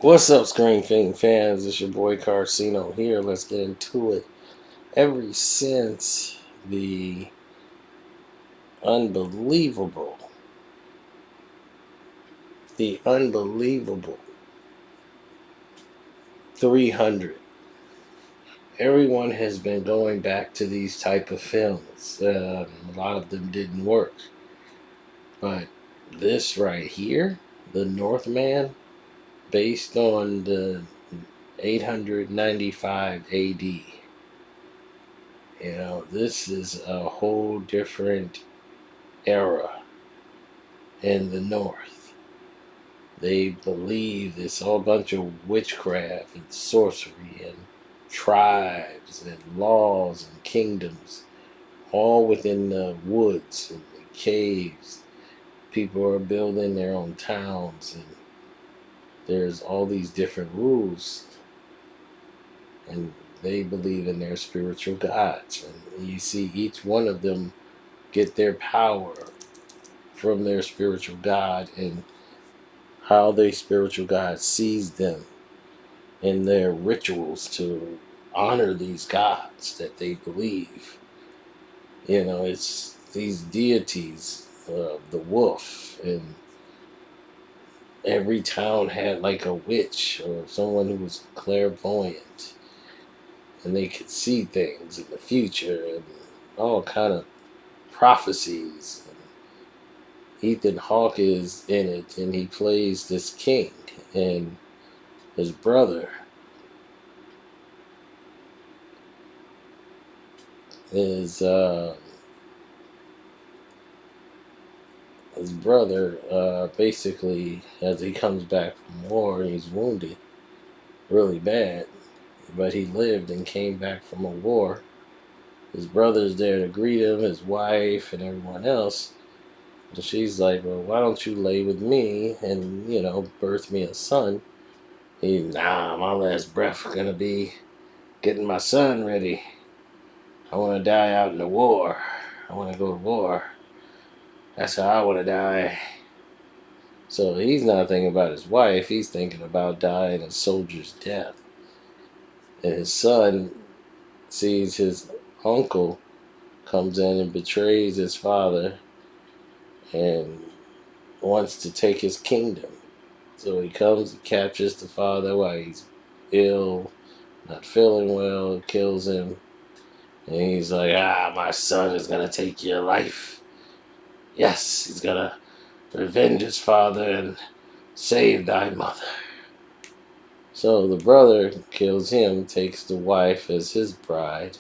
What's up, Screen Fiend fans? It's your boy Carcino here. Let's get into it. Ever since the unbelievable, the unbelievable 300, everyone has been going back to these type of films. A lot of them didn't work, but this right here, the Northman, based on the 895 AD. This is a whole different era in the North. They believe it's all a bunch of witchcraft and sorcery and tribes and laws and kingdoms, all within the woods and the caves. People are building their own towns, and there's all these different rules, and they believe in their spiritual gods. And you see each one of them get their power from their spiritual god, and how their spiritual god sees them in their rituals to honor these gods that they believe. It's these deities, the wolf, and every town had like a witch or someone who was clairvoyant, and they could see things in the future and all kind of prophecies. Ethan Hawke is in it, and he plays this king, and his brother is basically, as he comes back from war, he's wounded really bad, but he lived and came back from a war. His brother's there to greet him, his wife and everyone else, and she's like, well, why don't you lay with me and birth me a son? My last breath gonna be getting my son ready. I want to die out in the war. I want to go to war. That's how I want to die. So he's not thinking about his wife. He's thinking about dying a soldier's death. And his son sees his uncle comes in and betrays his father and wants to take his kingdom. So he comes and captures the father while he's ill, not feeling well, kills him. And he's like, my son is going to take your life. Yes, he's going to revenge his father and save thy mother. So the brother kills him, takes the wife as his bride,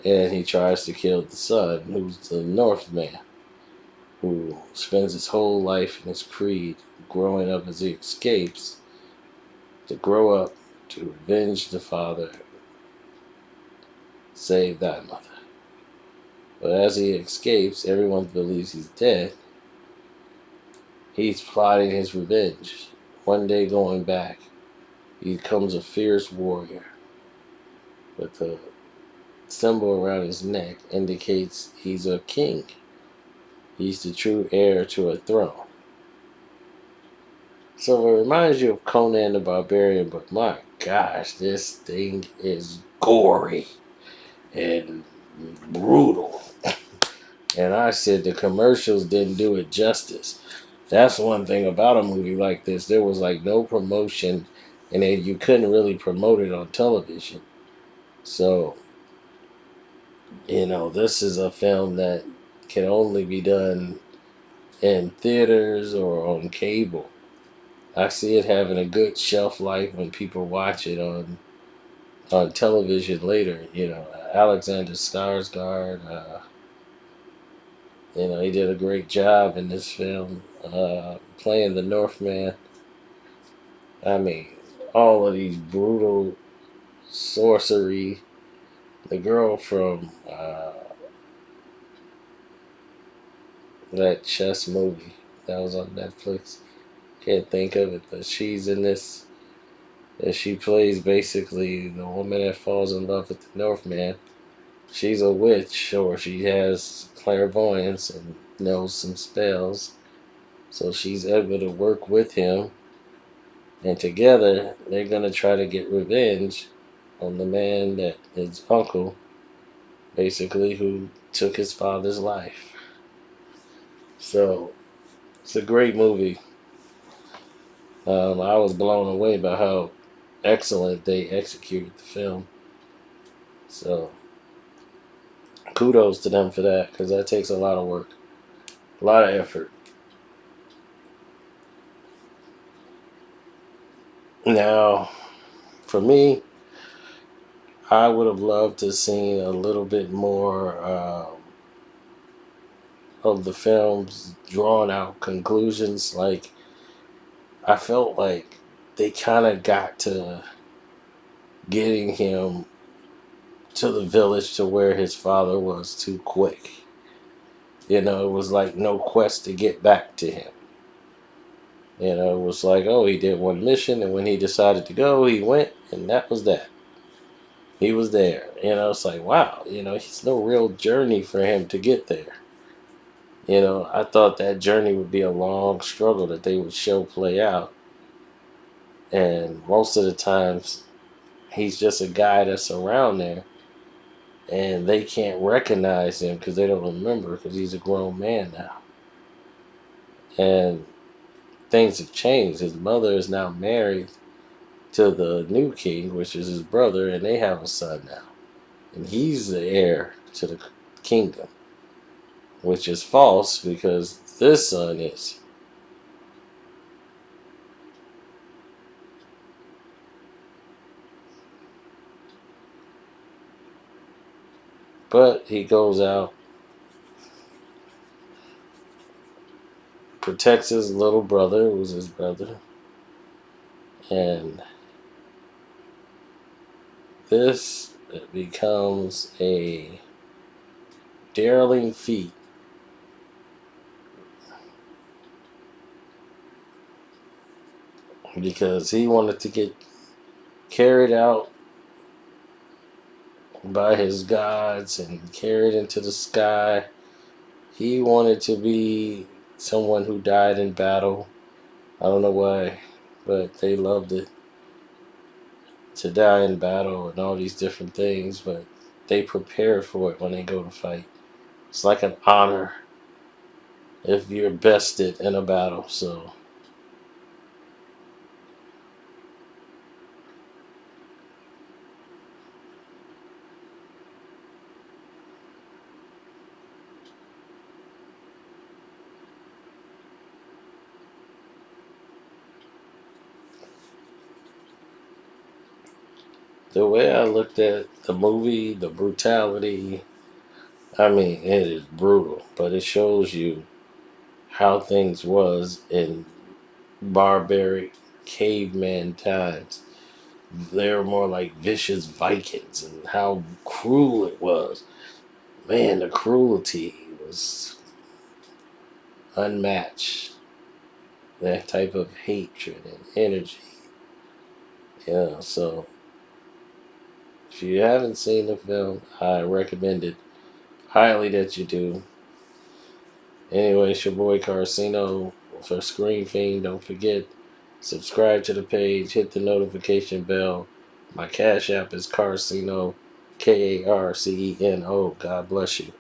and he tries to kill the son, who's the Northman, who spends his whole life in his creed, growing up as he escapes, to grow up to revenge the father, save thy mother. But as he escapes, everyone believes he's dead. He's plotting his revenge. One day going back, he becomes a fierce warrior, but the symbol around his neck indicates he's a king. He's the true heir to a throne. So it reminds you of Conan the Barbarian, but my gosh, this thing is gory and brutal. And I said the commercials didn't do it justice. That's one thing about a movie like this. There was like no promotion, and you couldn't really promote it on television. So, this is a film that can only be done in theaters or on cable. I see it having a good shelf life when people watch it on television later. Alexander Skarsgård, he did a great job in this film playing the Northman. I mean, all of these brutal sorcery. The girl from that chess movie that was on Netflix, can't think of it, but she's in this. And she plays basically the woman that falls in love with the Northman. She's a witch, or she has clairvoyance and knows some spells. So she's able to work with him And together, they're going to try to get revenge on the man that his uncle, basically, who took his father's life. So, it's a great movie. I was blown away by how excellent they executed the film. So, kudos to them for that, because that takes a lot of work, a lot of effort. Now, for me, I would have loved to have seen a little bit more of the film's drawn out conclusions. Like, I felt like they kind of got to getting him to the village to where his father was too quick. You know, it was like no quest to get back to him. You know, it was like, oh, he did one mission, and when he decided to go, he went, and that was that. He was there. You know, it's like, wow, it's no real journey for him to get there. I thought that journey would be a long struggle that they would show play out. And most of the times, he's just a guy that's around there, and they can't recognize him because they don't remember because he's a grown man now. And things have changed. His mother is now married to the new king, which is his brother, and they have a son now. And he's the heir to the kingdom, which is false because this son is. But he goes out, protects his little brother, who's his brother, and this becomes a daring feat because he wanted to get carried out by his gods and carried into the sky. He wanted to be someone who died in battle. I don't know why, but they loved it to die in battle and all these different things, but they prepare for it when they go to fight. It's like an honor if you're bested in a battle. So the way I looked at the movie, the brutality, I mean, it is brutal, but it shows you how things was in barbaric caveman times. They were more like vicious Vikings and how cruel it was. Man, the cruelty was unmatched. That type of hatred and energy. Yeah, so if you haven't seen the film, I recommend it highly that you do. Anyway, it's your boy Carcino for Screen Fiend. Don't forget, subscribe to the page, hit the notification bell. My Cash App is Carcino, Karceno. God bless you.